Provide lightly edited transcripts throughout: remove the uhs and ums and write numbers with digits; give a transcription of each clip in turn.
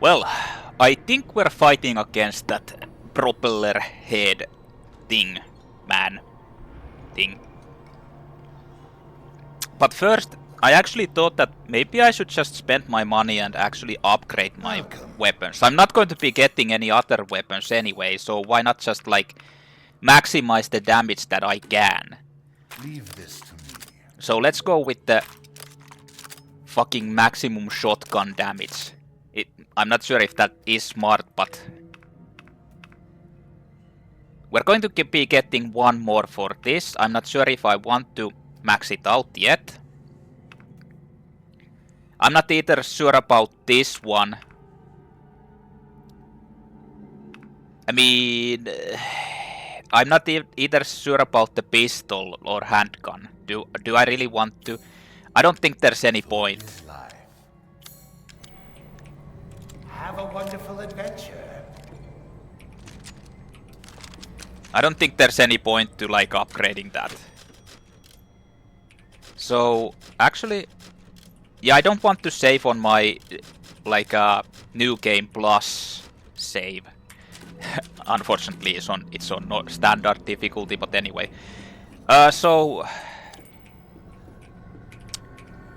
Well, I think we're fighting against that Propeller-Head thing. But first, I actually thought that maybe I should just spend my money and actually upgrade my weapons. I'm not going to be getting any other weapons anyway, so why not just like maximize the damage that I can. Leave this to me. So let's go with the fucking maximum shotgun damage. I'm not sure if that is smart, but we're going to be getting one more for this. I'm not sure if I want to max it out yet. I'm not either sure about this one. I mean, I'm not either sure about the pistol or handgun. Do I really want to? I don't think there's any point. Have a wonderful adventure. I don't think there's any point to like upgrading that. So actually, yeah, I don't want to save on my like new game plus save. Unfortunately, it's on no standard difficulty, but anyway. So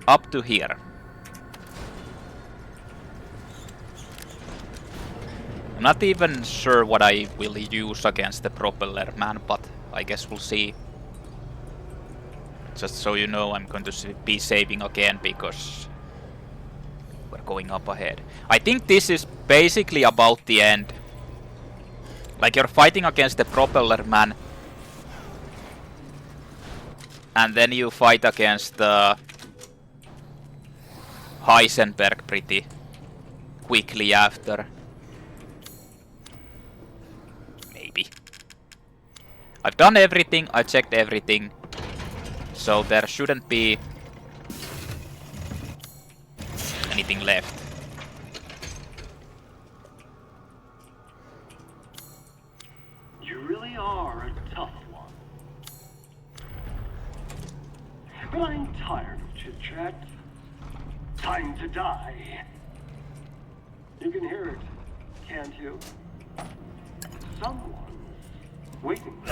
up to here. I'm not even sure what I will use against the Propeller-Man, but I guess we'll see. Just so you know, I'm going to be saving again because we're going up ahead. I think this is basically about the end. Like you're fighting against the Propeller-Man, and then you fight against the Heisenberg pretty quickly after. Maybe. I've done everything, I checked everything, so there shouldn't be anything left. You really are a tough one. But I'm tired of chit-chat. Time to die. You can hear it, can't you? Someone's waiting.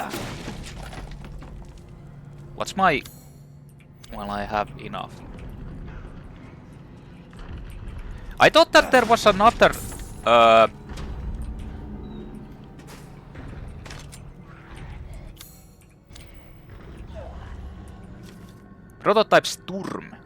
What's my... Well, I have enough. I thought that there was another... prototype Sturm.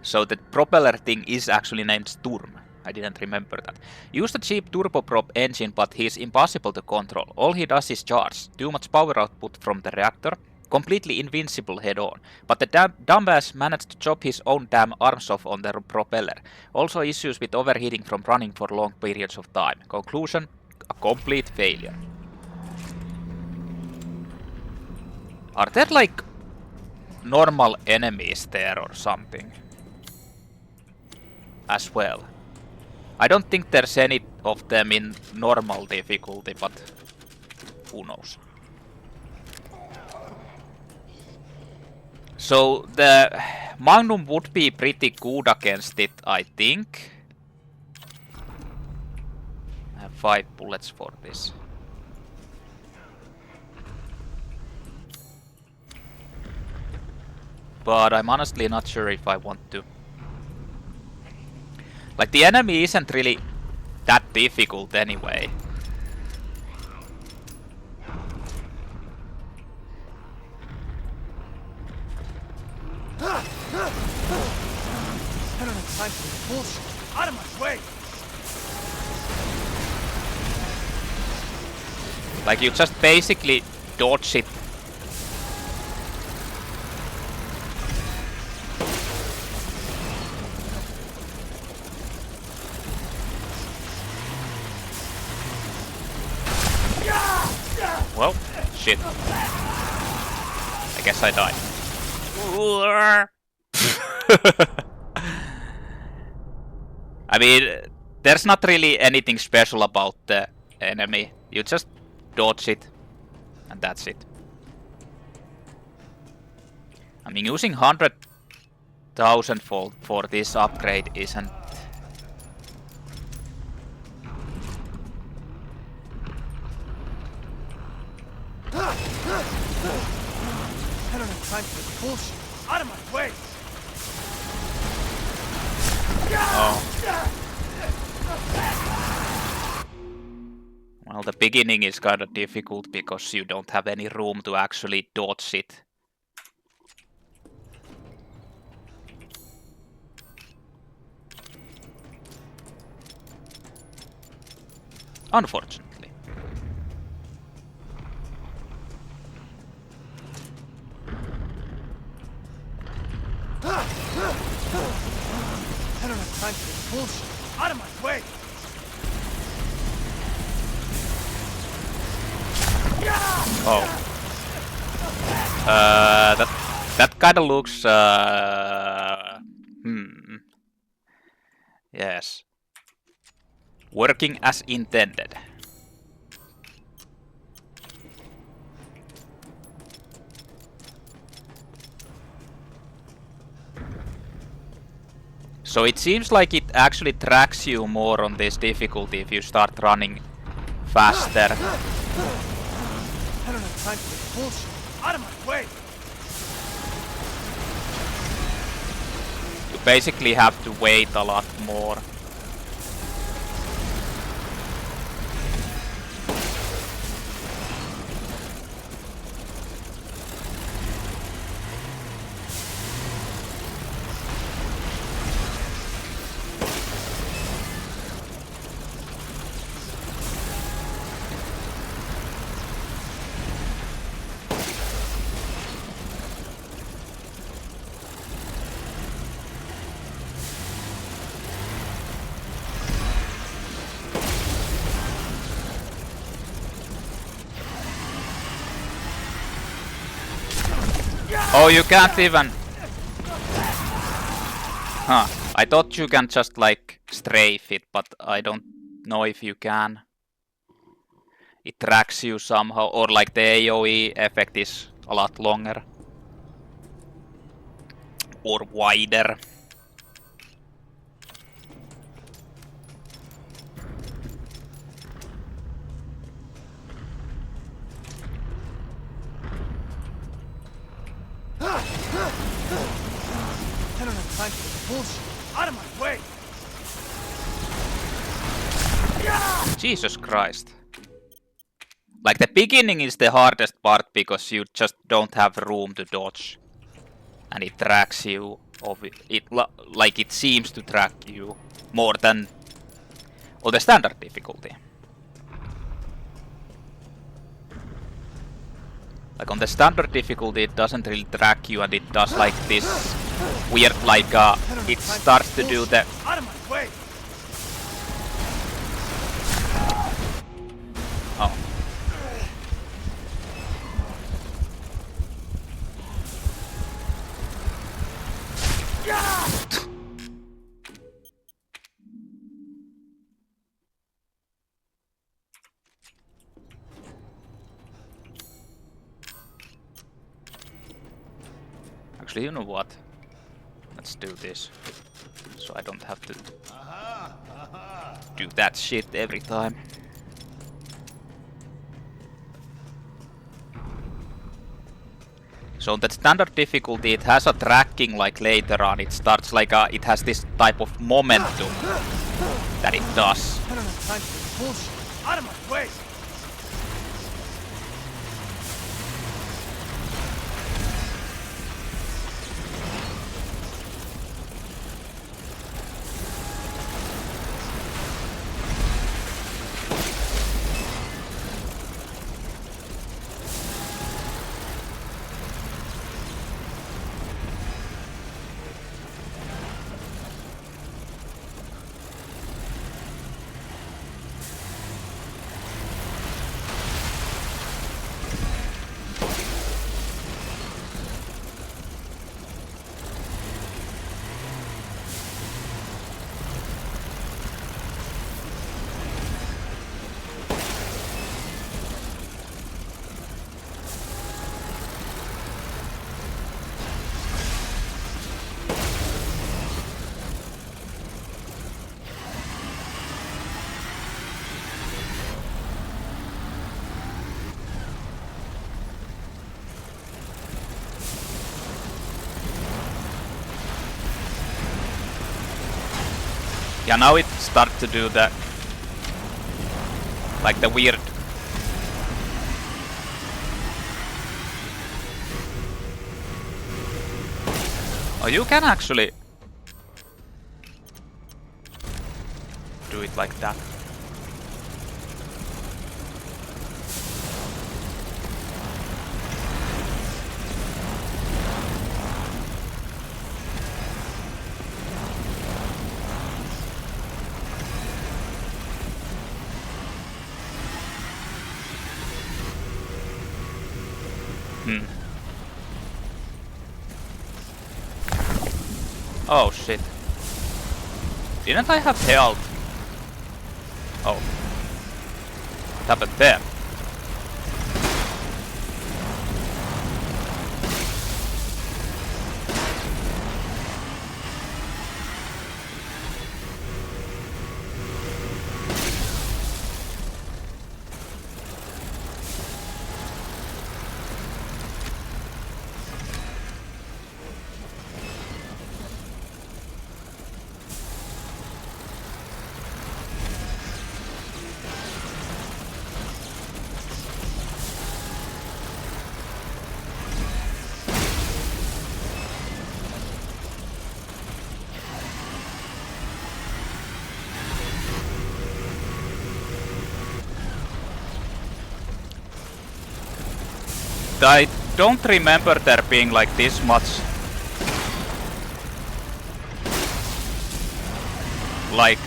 So the propeller thing is actually named Sturm. I didn't remember that. Use the cheap turboprop engine, but he's impossible to control. All he does is charge. Too much power output from the reactor. Completely invincible head on. But the dumbass managed to chop his own damn arms off on the propeller. Also issues with overheating from running for long periods of time. Conclusion, a complete failure. Are there like normal enemies there or something? As well. I don't think there's any of them in normal difficulty, but who knows. So the Magnum would be pretty good against it, I think. I have 5 bullets for this. But I'm honestly not sure if I want to. Like, the enemy isn't really that difficult anyway. I don't have time for this bullshit. Out of my way! Like, you just basically dodge it. Well, shit. I guess I died. I mean, there's not really anything special about the enemy. You just dodge it, and that's it. I mean, using 100,000 for this upgrade isn't time for this bullshit. Out of my way! Oh. Well, the beginning is kind of difficult because you don't have any room to actually dodge it. Unfortunately. I don't have time for this bullshit. Out of my way! Oh. That kind of looks. Yes. Working as intended. So it seems like it actually tracks you more on this difficulty if you start running faster. I don't have time for this bullshit. Out of my way! You basically have to wait a lot more. Oh, you can't even... Huh. I thought you can just like strafe it, but I don't know if you can. It tracks you somehow, or like the AoE effect is a lot longer. Or wider. I don't have time for this bullshit. Out of my way! Jesus Christ. Like the beginning is the hardest part because you just don't have room to dodge. And it tracks you, like it seems to track you more than on the standard difficulty. Like on the standard difficulty it doesn't really track you and it does like this weird like it starts to do the... Out of my way! Oh. Actually, you know what? Let's do this. So I don't have to do that shit every time. So on that standard difficulty, it has a tracking like later on. It starts like it has this type of momentum that it does. I don't have time for this bullshit. Out of my way! Yeah, now it starts to do the... like the weird... Oh, you can actually... do it like that. Oh shit. Didn't I have health? Oh. What happened there? I don't remember there being like this much like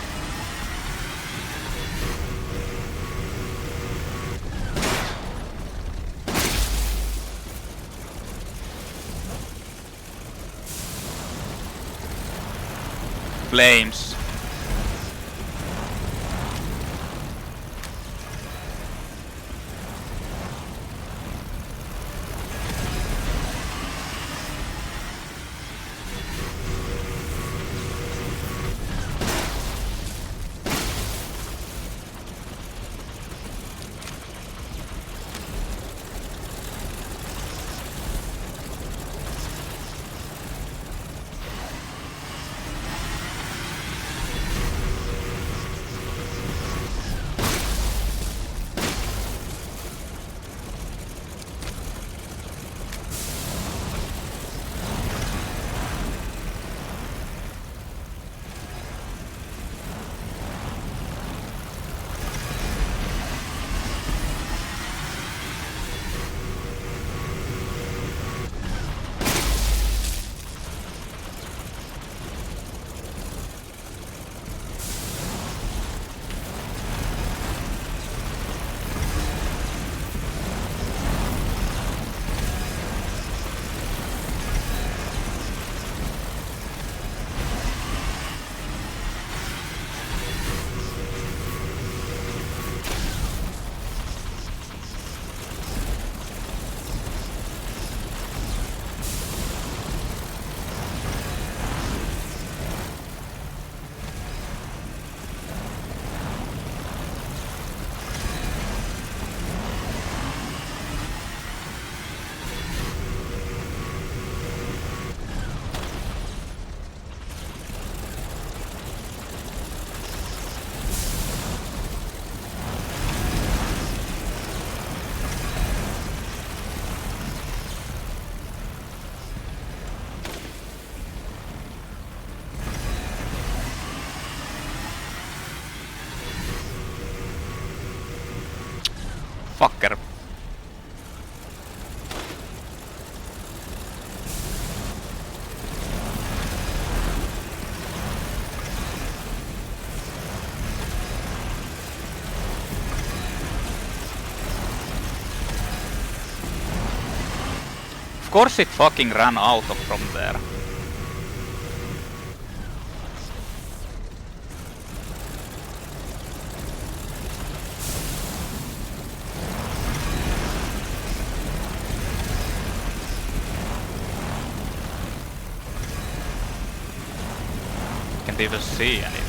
flames. Fucker. Of course it fucking ran out of from there. Can't even see anything.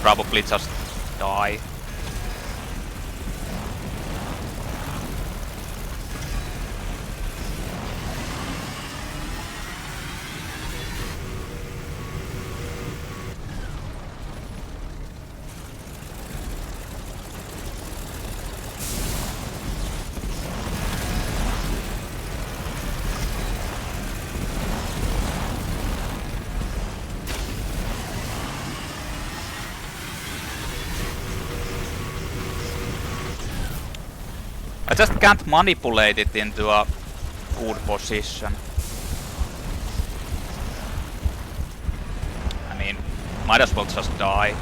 probably just die. I just can't manipulate it into a good position. I mean, might as well just die.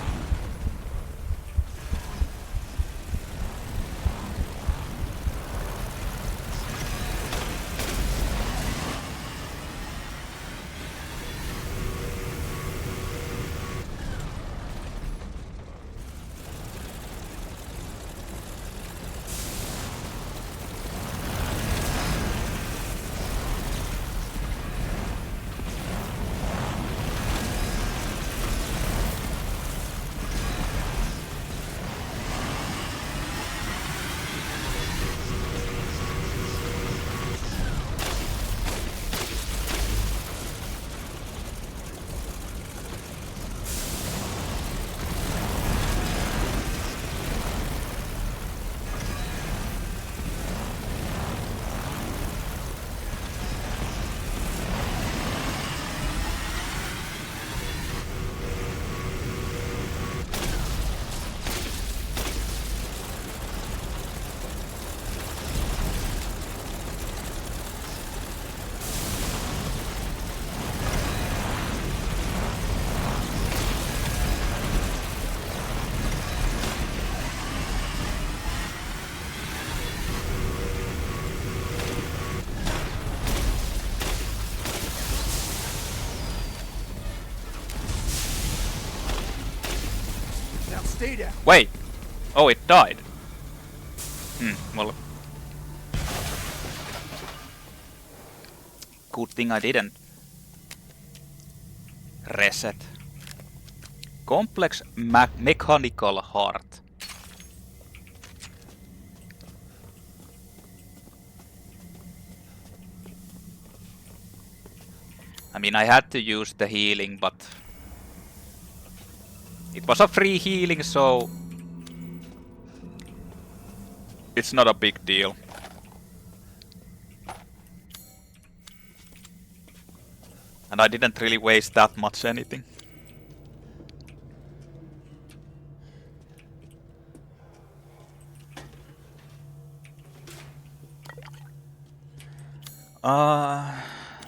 Now stay down. Wait! Oh, it died. Well... Good thing I didn't reset. Complex mechanical heart. I mean, I had to use the healing, but it was a free healing, so it's not a big deal. And I didn't really waste that much anything.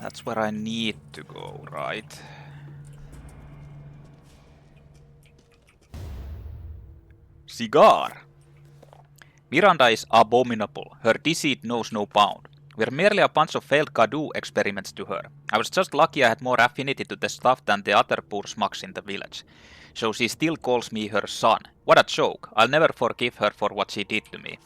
That's where I need to go, right? Cigar! Miranda is abominable. Her deceit knows no bound. We're merely a bunch of failed Gõön experiments to her. I was just lucky I had more affinity to the stuff than the other poor smugs in the village. So she still calls me her son. What a joke. I'll never forgive her for what she did to me.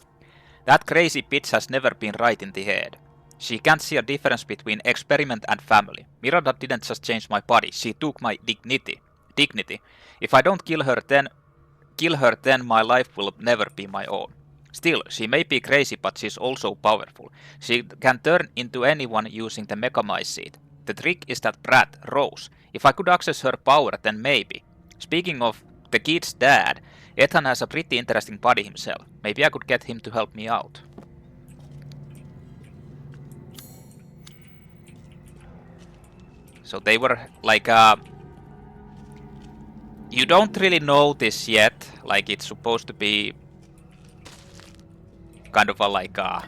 That crazy bitch has never been right in the head. She can't see a difference between experiment and family. Miranda didn't just change my body, she took my dignity. If I don't kill her then my life will never be my own. Still, she may be crazy, but she's also powerful. She can turn into anyone using the Mechamai seed. The trick is that brat, Rose. If I could access her power, then maybe. Speaking of the kid's dad, Ethan has a pretty interesting body himself. Maybe I could get him to help me out. So they were like you don't really know this yet, like it's supposed to be kind of a like a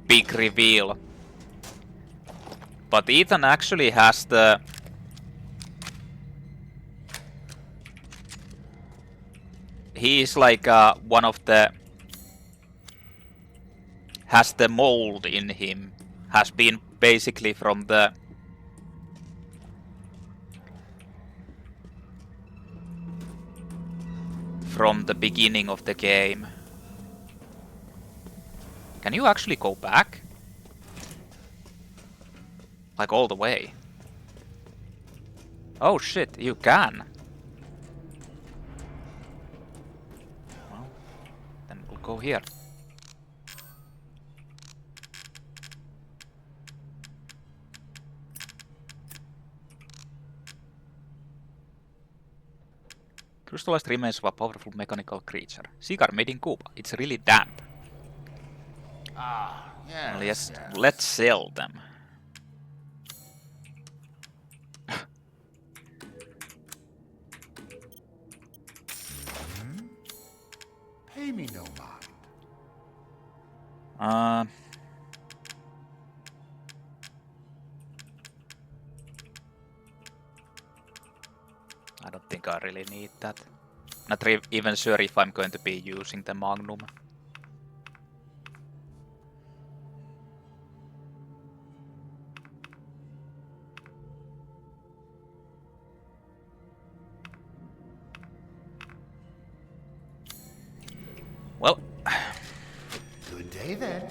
big reveal. But Ethan actually has the he is like one of the has the mold in him, has been basically from the beginning of the game. Can you actually go back? Like all the way? Oh shit, you can. Go here. Crystallized remains of a powerful mechanical creature. Cigar made in Cuba. It's really damp. Ah, yes. Well, yes, let's sell them. Pay me no mind. I don't think I really need that. Not even sure if I'm going to be using the Magnum. Well, Good day then.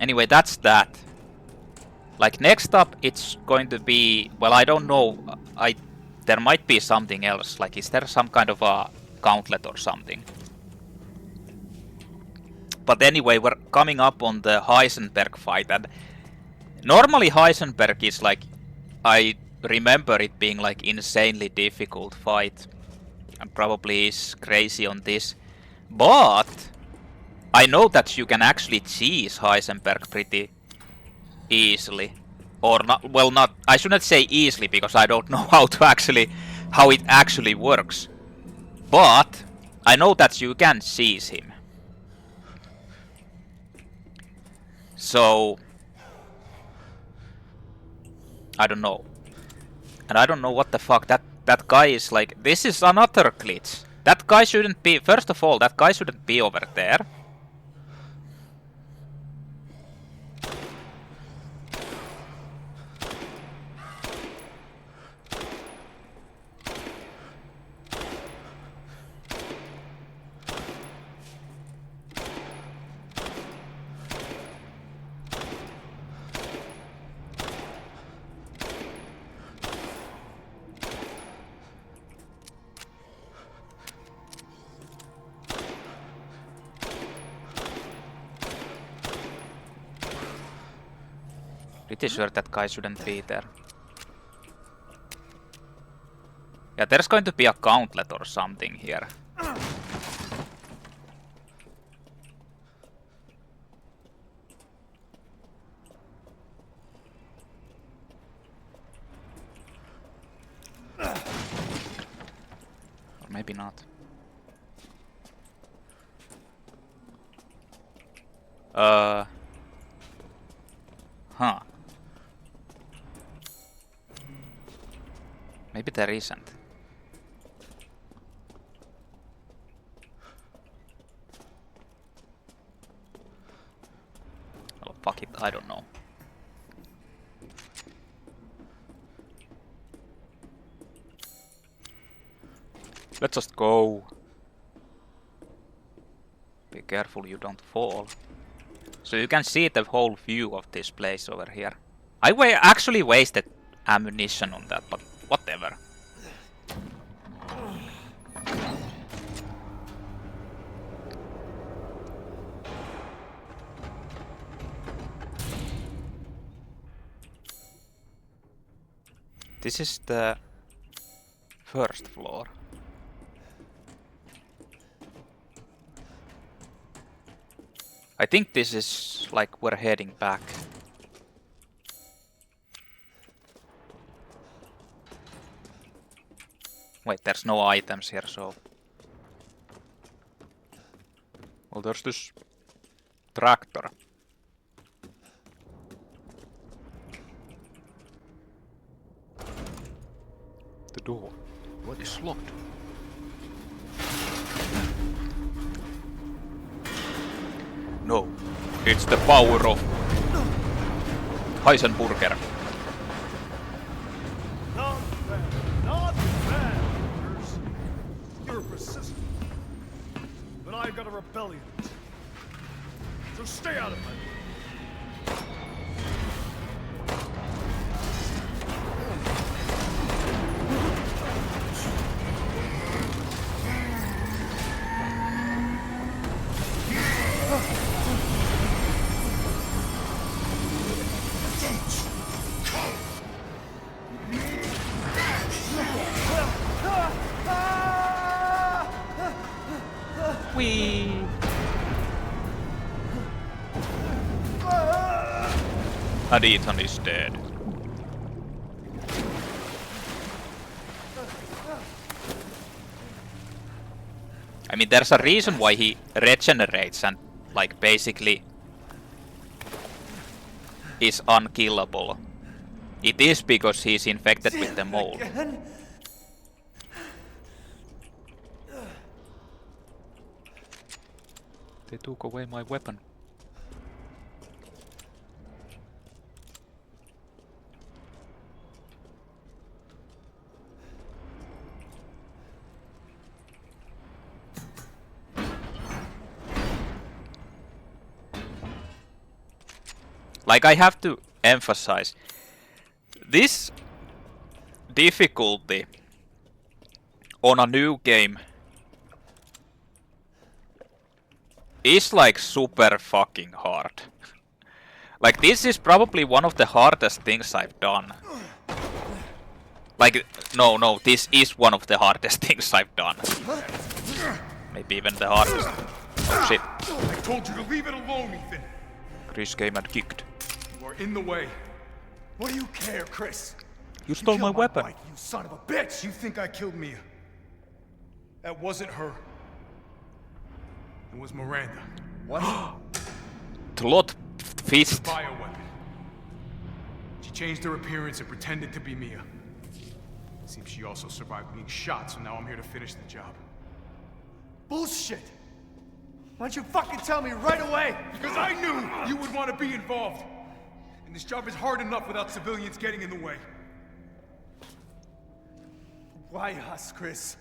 anyway, that's that. Like next up, it's going to be, well, I don't know. There might be something else. Like, is there some kind of a gauntlet or something? But anyway, we're coming up on the Heisenberg fight, and normally Heisenberg is like, I remember it being like insanely difficult fight, and probably is crazy on this. But I know that you can actually cheese Heisenberg pretty easily, or not. Well, not. I shouldn't say easily because I don't know how it actually works. But I know that you can seize him. So I don't know, and I don't know what the fuck that guy is like. This is another glitch. That guy shouldn't be. First of all, that guy shouldn't be over there. Pretty sure that guy shouldn't be there. Yeah, there's going to be a gauntlet or something here. Or maybe not. Huh. Maybe there isn't. Oh, fuck it, I don't know. Let's just go. Be careful you don't fall. So you can see the whole view of this place over here. I actually wasted ammunition on that, but whatever. This is the first floor. I think this is like we're heading back. Wait, there's no items here, so... Well, there's this tractor. The door. What is locked? No, it's the power of Heisenburger. Not bad. Not bad, Bruce. You're persistent. But I've got a rebellion. So stay out of my way. And Ethan is dead. I mean, there's a reason why he regenerates and, like, basically is unkillable. It is because he's infected with the mold. They took away my weapon. Like, I have to emphasize, this difficulty on a new game is like super fucking hard. Like, this is probably one of the hardest things I've done. Like, no, this is one of the hardest things I've done. Maybe even the hardest. Oh shit. I told you to leave it alone, Ethan. Chris came and kicked. You are in the way. What do you care, Chris? You stole my weapon. Wife, you son of a bitch! You think I killed Mia? That wasn't her. It was Miranda. What? Tlot fist. Bioweapon. She changed her appearance and pretended to be Mia. Seems she also survived being shot, so now I'm here to finish the job. Bullshit! Why don't you fucking tell me right away? Because I knew you would want to be involved. And this job is hard enough without civilians getting in the way. Why us, Chris?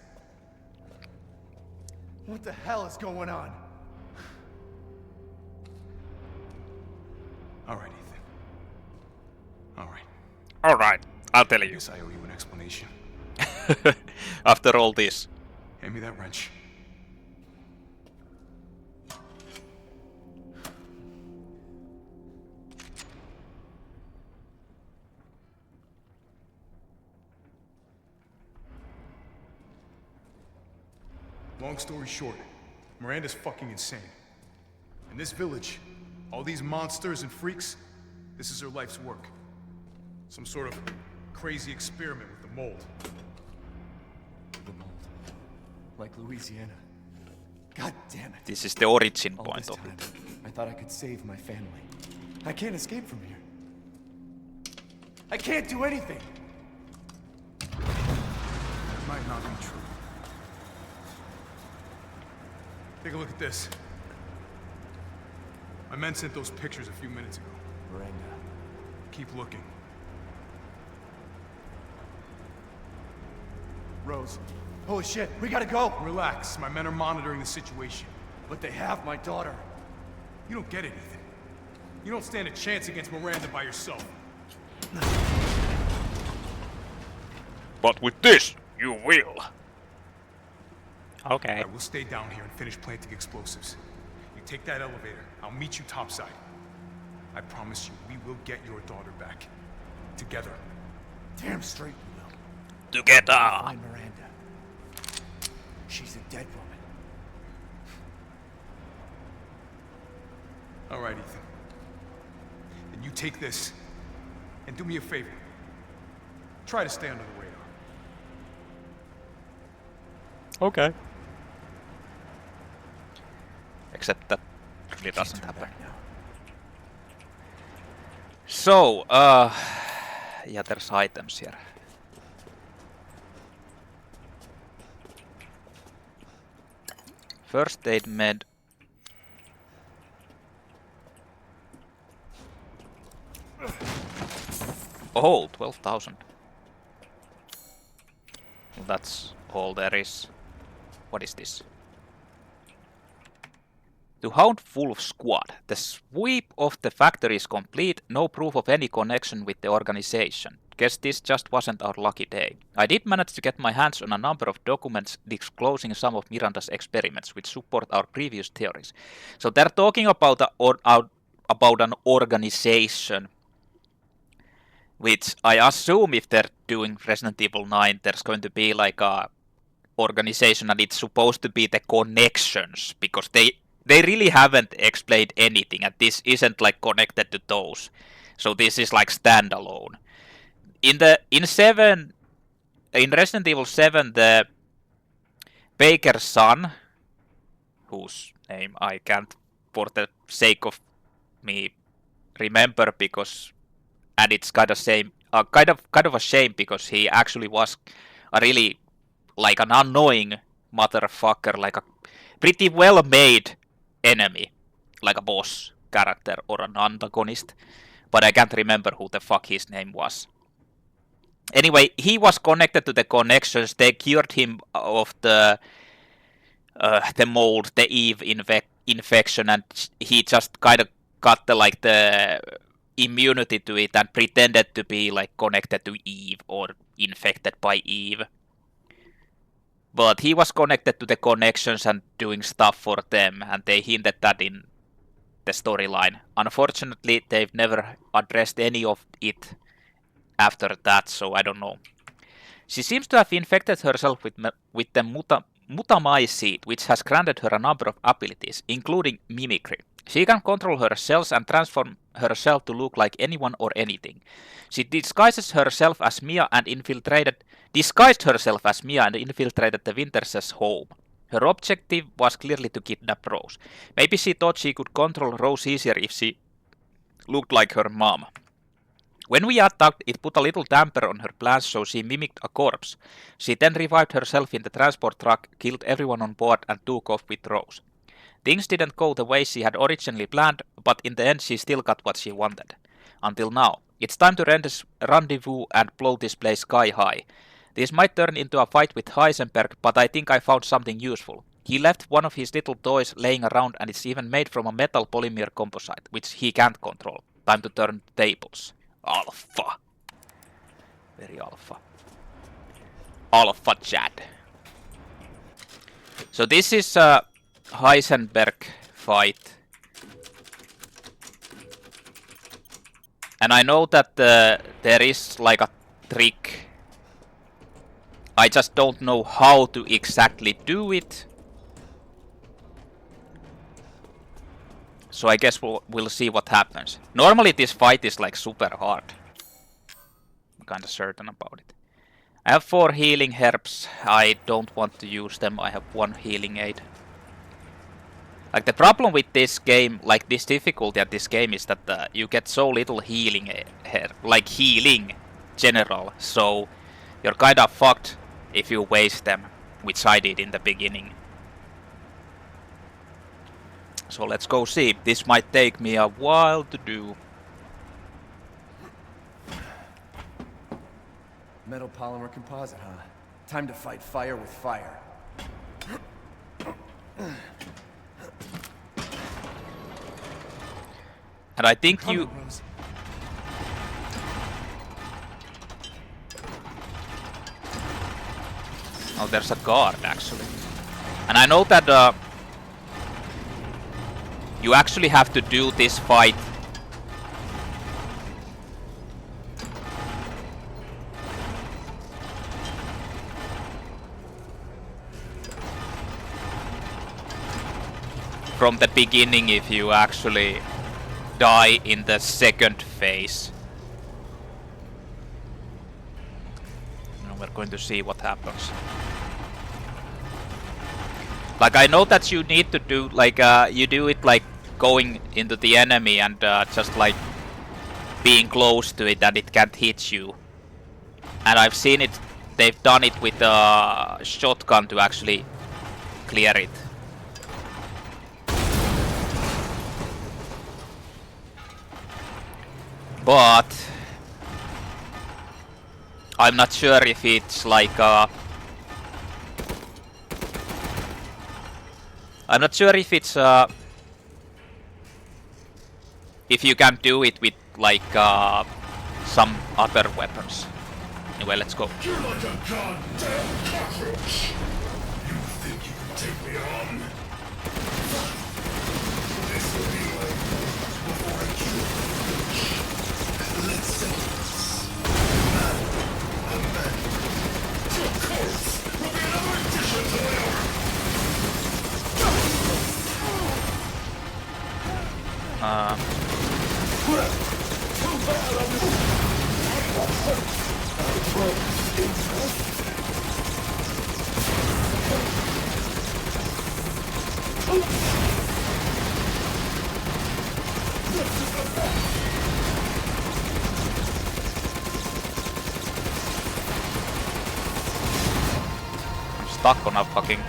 What the hell is going on? All right, Ethan. All right. Alright, I'll tell you. Guess I owe you an explanation. After all this. Hand me that wrench. Long story short, Miranda's fucking insane. In this village, all these monsters and freaks, this is her life's work. Some sort of crazy experiment with the mold. The mold. Like Louisiana. God damn it. This is the origin All point this of time, it. I thought I could save my family. I can't escape from here. I can't do anything. That might not be true. Take a look at this. My men sent those pictures a few minutes ago. Miranda. Keep looking. Rose. Holy shit, we gotta go! Relax, my men are monitoring the situation. But they have my daughter. You don't get it, Ethan. You don't stand a chance against Miranda by yourself. But with this, you will. Okay. I will stay down here and finish planting explosives. You take that elevator, I'll meet you topside. I promise you, we will get your daughter back. Together. Damn straight we will. Together. Find Miranda. She's a dead woman. All right, Ethan. Then you take this, and do me a favor. Try to stay under the radar. Okay. Except that really doesn't happen. So, yeah, there's items here. First aid med. Oh, 12,000. Well, that's all there is. What is this? To hound Wolf Squad. The sweep of the factory is complete. No proof of any connection with the organization. Guess this just wasn't our lucky day. I did manage to get my hands on a number of documents disclosing some of Miranda's experiments, which support our previous theories. So they're talking about an organization, which I assume if they're doing Resident Evil 9, there's going to be like a organization, and it's supposed to be the connections, because they really haven't explained anything, and this isn't like connected to those. So this is like standalone. In Resident Evil 7, the baker's son, whose name I can't for the sake of me remember, because and it's kind of a shame because he actually was a really like an annoying motherfucker, like a pretty well made enemy, like a boss character or an antagonist, but I can't remember who the fuck his name was. Anyway, he was connected to the connections. They cured him of the mold, the Eve infection, and he just kind of got the immunity to it and pretended to be like connected to Eve or infected by Eve. But he was connected to the connections and doing stuff for them, and they hinted that in the storyline. Unfortunately, they've never addressed any of it after that, so I don't know. She seems to have infected herself with the mutamycete, which has granted her a number of abilities, including mimicry. She can control her cells and transform herself to look like anyone or anything. She disguised herself as Mia and infiltrated the Winters' home. Her objective was clearly to kidnap Rose. Maybe she thought she could control Rose easier if she looked like her mom. When we attacked, it put a little damper on her plans, so she mimicked a corpse. She then revived herself in the transport truck, killed everyone on board, and took off with Rose. Things didn't go the way she had originally planned, but in the end she still got what she wanted. Until now. It's time to rendezvous and blow this place sky high. This might turn into a fight with Heisenberg, but I think I found something useful. He left one of his little toys laying around, and it's even made from a metal polymer composite, which he can't control. Time to turn tables. Alpha. Very alpha. Alpha Chad. So this is a Heisenberg fight. And I know that there is like a trick. I just don't know how to exactly do it. So I guess we'll see what happens. Normally this fight is like super hard. I'm kinda certain about it. I have 4 healing herbs. I don't want to use them. I have 1 healing aid. Like the problem with this game, like this difficulty at this game, is that you get so little healing like healing general. So you're kinda fucked if you waste them, which I did in the beginning. So let's go see. This might take me a while to do. Metal polymer composite, huh? Time to fight fire with fire. And I think you... Oh, there's a guard actually. And I know that you actually have to do this fight from the beginning if you actually die in the second phase. Now we're going to see what happens. Like I know that you need to do like you do it like going into the enemy and just like being close to it and it can't hit you. And I've seen it, they've done it with a shotgun to actually clear it. But I'm not sure if it's like I'm not sure if it's if you can do it with like some other weapons. Anyway, let's go. You're like a goddamn cockroach. You think you can take me on? This will be like before I kill you. Let's settle this. A man. Of course, will be another addition to the order. I'm stuck on a fucking...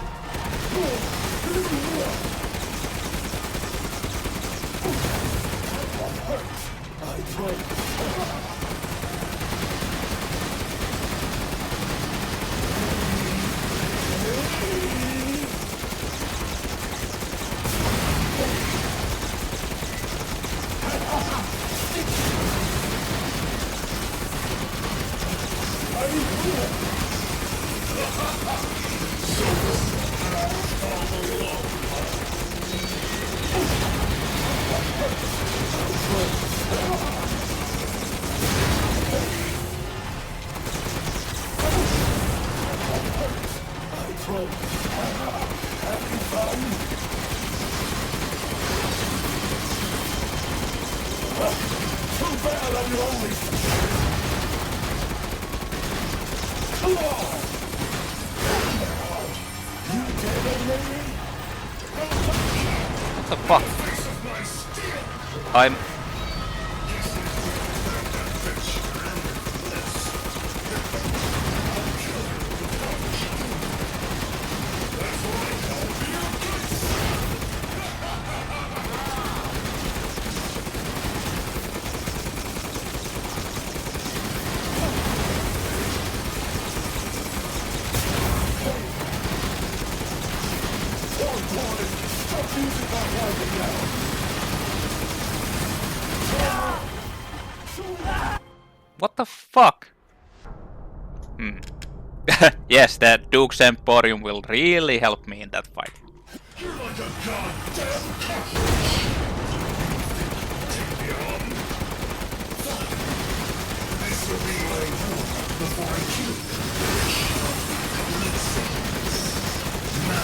What the fuck? I'm... What the fuck? Yes, that Duke's Emporium will really help me in that fight.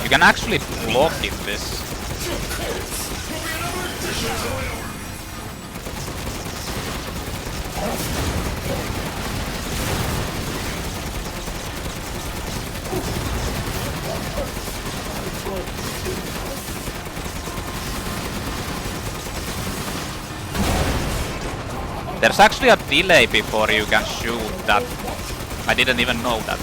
You can actually block it this. There's actually a delay before you can shoot that. I didn't even know that.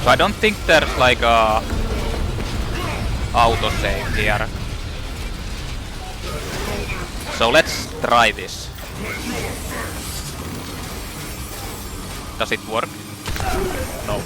So I don't think there's like a autosave here. So let's try this. Does it work? No.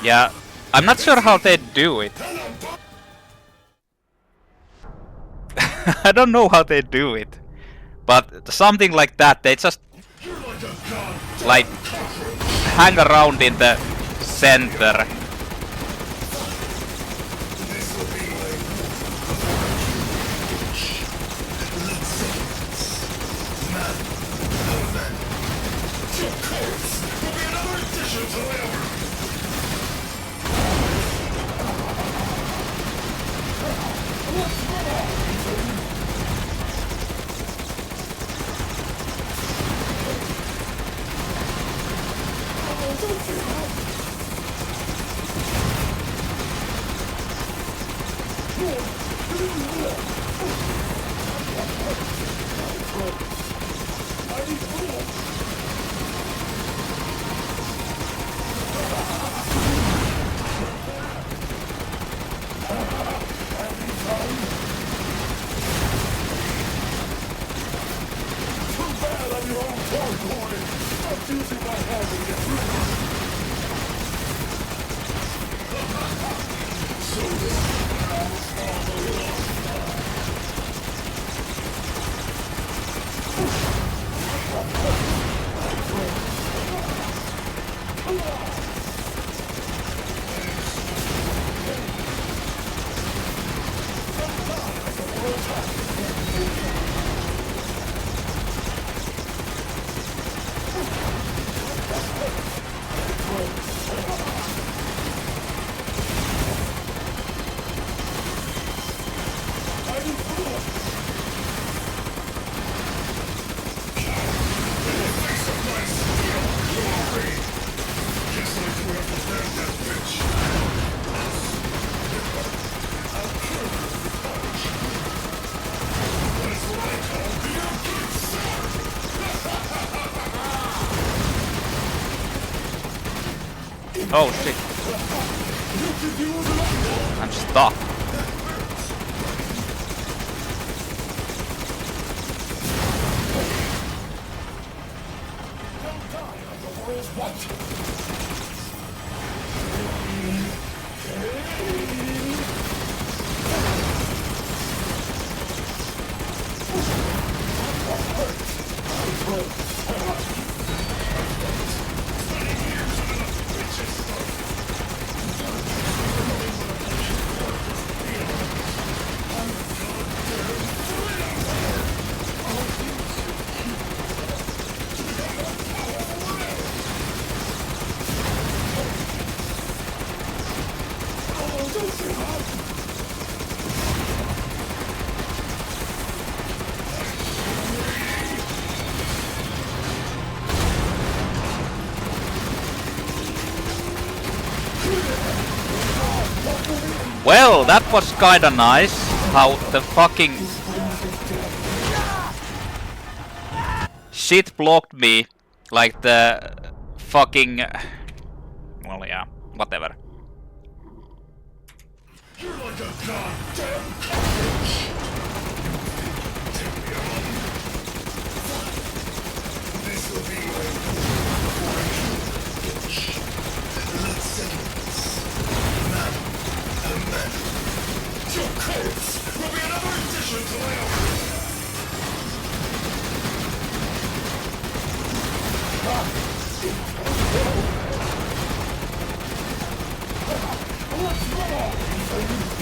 Yeah, I'm not sure how they do it. I don't know how they do it. But something like that, they just like hang around in the center. Oh shit. I'm stuck. Well, that was kinda nice, how the fucking shit blocked me, like the fucking... Well, yeah, whatever. You're like a goddamn cockroach! Take me on. This will be like before I kill the bitch. Let's settle this. Man, a man. Your corpse will be another addition to my own. What's wrong, Ethan?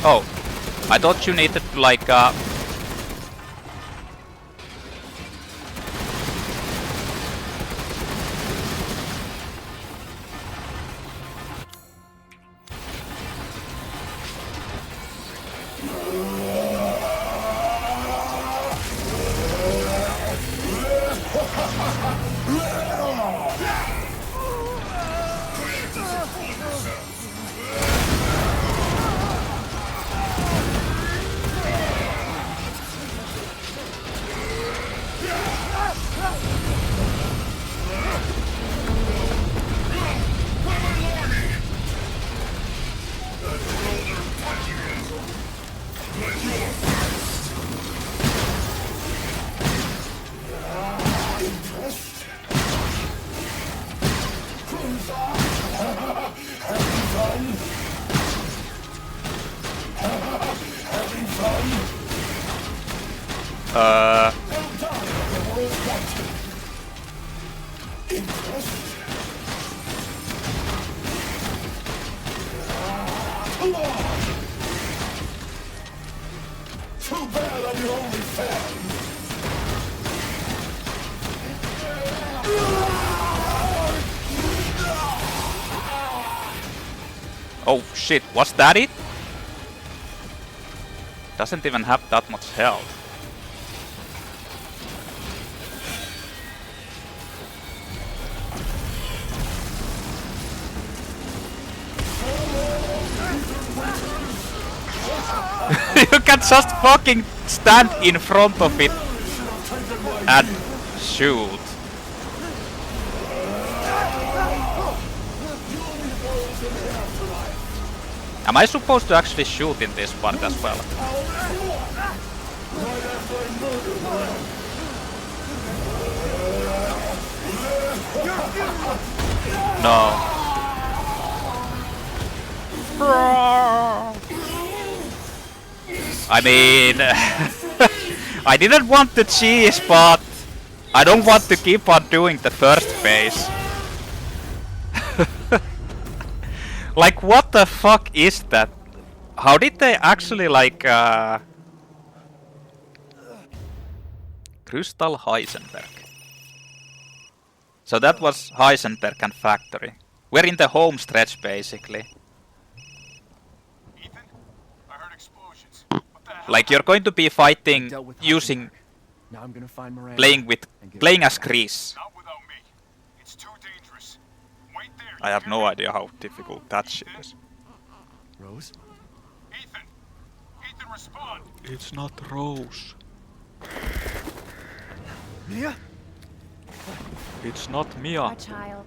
Oh, I thought you needed like oh shit, was that it? Doesn't even have that much health. You can just fucking stand in front of it and shoot. Am I supposed to actually shoot in this part as well? No. I mean, I didn't want to cheese, but I don't want to keep on doing the first phase. Like, what the fuck is that? How did they actually, like, Crystal Heisenberg. So that was Heisenberg and Factory. We're in the home stretch, basically. Ethan, I heard explosions. What the hell? Like, you're going to be fighting Dealt with using, Heisenberg. Now I'm gonna find Miranda playing as Chris. Not without me. It's too dangerous. Wait there. I have no idea how difficult that shit is. Rose? Ethan! Ethan, respond! It's not Rose. Mia? It's not Mia. Our child.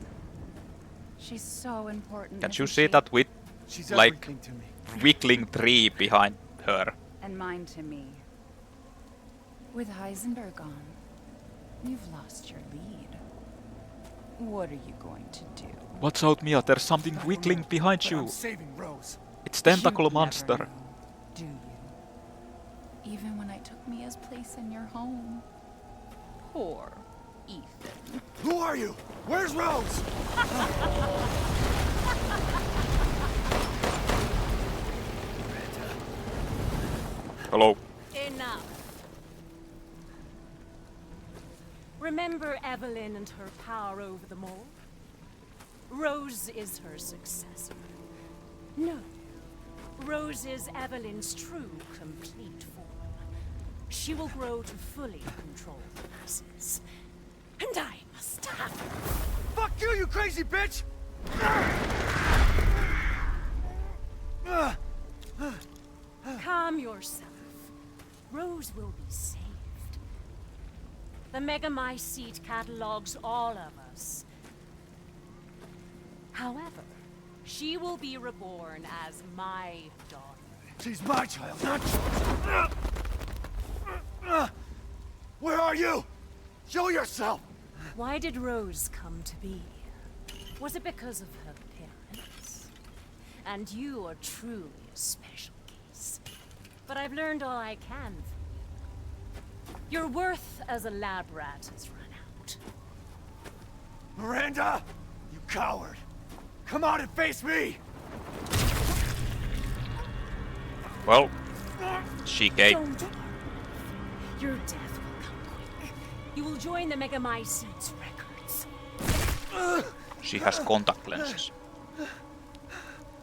She's so important. Can you isn't see she? that with, She's like, everything to me. wiggling tree behind her? And mine to me. With Heisenberg gone, you've lost your lead. What are you going to do? Watch out, Mia, there's something wiggling behind But you. I'm saving Rose. It's Tentacle You never Monster. knew, do you? Even when I took Mia's place in your home. Poor Ethan. Who are you? Where's Rose? Hello. Enough. Remember Evelyn and her power over them all? Rose is her successor. No. Rose is Evelyn's true, complete form. She will grow to fully control the masses. And I must have her. Fuck you, you crazy bitch! Calm yourself. Rose will be saved. The Megamycete catalogs all of us. However, she will be reborn as my daughter. She's my child, not yours. Where are you? Show yourself! Why did Rose come to be? Was it because of her parents? And you are truly a special case. But I've learned all I can from you. Your worth as a lab rat has run out. Miranda! You coward! Come out and face me! Well, she gave. Don't worry. Your death will come quick. You will join the Megamycete's records. She has contact lenses.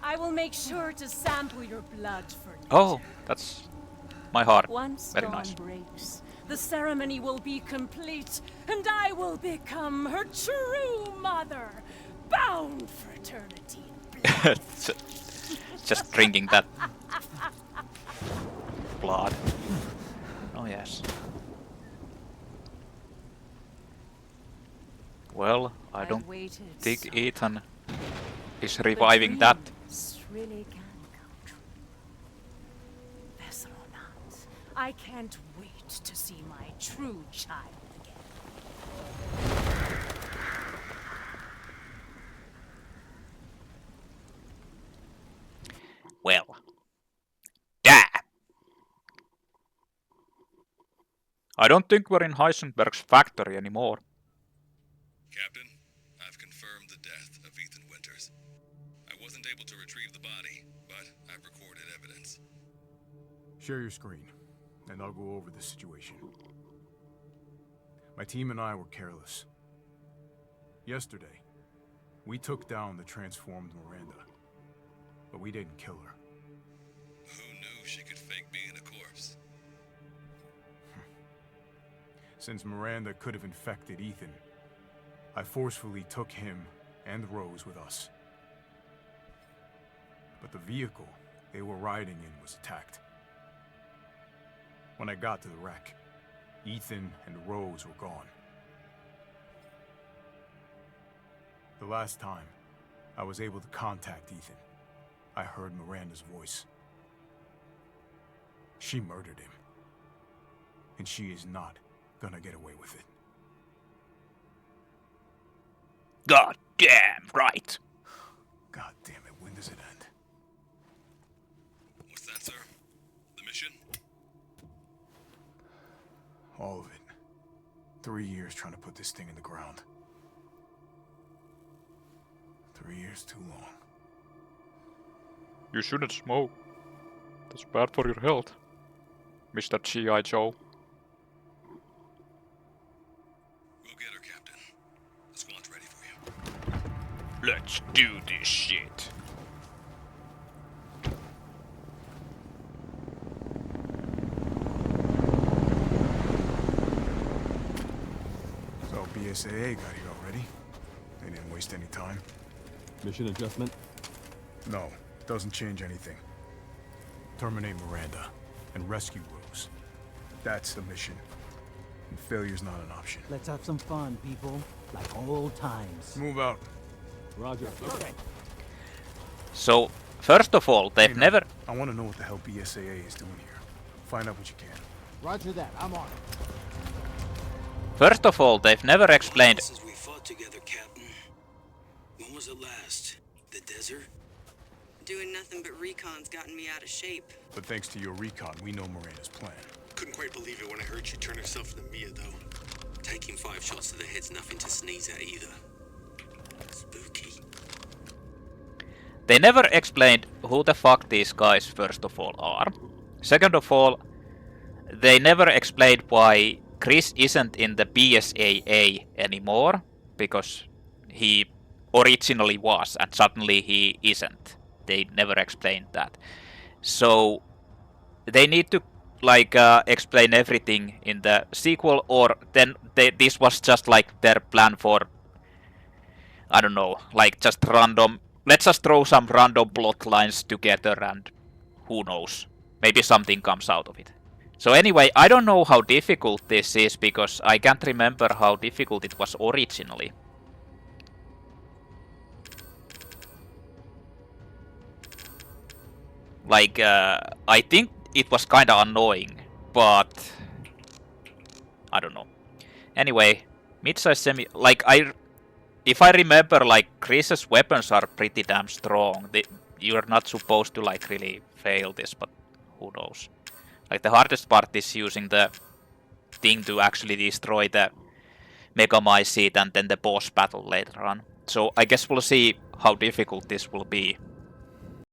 I will make sure to sample your blood for you. Oh, that's my heart. Once Very dawn nice. breaks, the ceremony will be complete, and I will become her true mother, bound for eternity. Just drinking that blood. Oh yes. Well, I don't waited think so Ethan is But reviving that. dreams really can come true. Vessel or not, I can't wait to see my true child again. Well. Damn! I don't think we're in Heisenberg's factory anymore. Captain, I've confirmed the death of Ethan Winters. I wasn't able to retrieve the body, but I've recorded evidence. Share your screen, and I'll go over the situation. My team and I were careless. Yesterday, we took down the transformed Miranda, but we didn't kill her. Who knew she could fake being a corpse? Since Miranda could have infected Ethan, I forcefully took him and Rose with us. But the vehicle they were riding in was attacked. When I got to the wreck, Ethan and Rose were gone. The last time I was able to contact Ethan, I heard Miranda's voice. She murdered him. And she is not gonna get away with it. God damn right. God damn it, when does it end? What's that, sir? The mission? All of it. 3 years trying to put this thing in the ground. 3 years too long. You shouldn't smoke. That's bad for your health, Mr. G.I. Joe. We'll get her, Captain. The squad's ready for you. Let's do this shit. So BSAA got here already? They didn't waste any time? Mission adjustment? No, doesn't change anything. Terminate Miranda and rescue Rose. That's the mission. And failure's not an option. Let's have some fun, people. Like old times. Move out. Roger. Okay. So, first of all, they've Hey, never... I want to know what the hell BSAA is doing here. Find out what you can. Roger that. I'm on it. First of all, they've never explained... Since we fought together, Captain. When was it last? The desert? Doing nothing but recon's gotten me out of shape. But thanks to your recon, we know Miranda's plan. Couldn't quite believe it when I heard you turn herself into Mia, though. Taking 5 shots to the head's nothing to sneeze at either. Spooky. They never explained who the fuck these guys, first of all, are. Second of all, they never explained why Chris isn't in the BSAA anymore, because he originally was, and suddenly he isn't. They never explained that. So, they need to, like, explain everything in the sequel, or then this was just, like, their plan for, I don't know, like, just random... Let's just throw some random plot lines together and who knows. Maybe something comes out of it. So anyway, I don't know how difficult this is because I can't remember how difficult it was originally. Like, I think it was kinda annoying, but... I don't know. Anyway, mid-size semi... Like, if I remember, like, Chris's weapons are pretty damn strong. You're not supposed to, like, really fail this, but who knows. Like, the hardest part is using the thing to actually destroy the Megamycete and then the boss battle later on. So I guess we'll see how difficult this will be.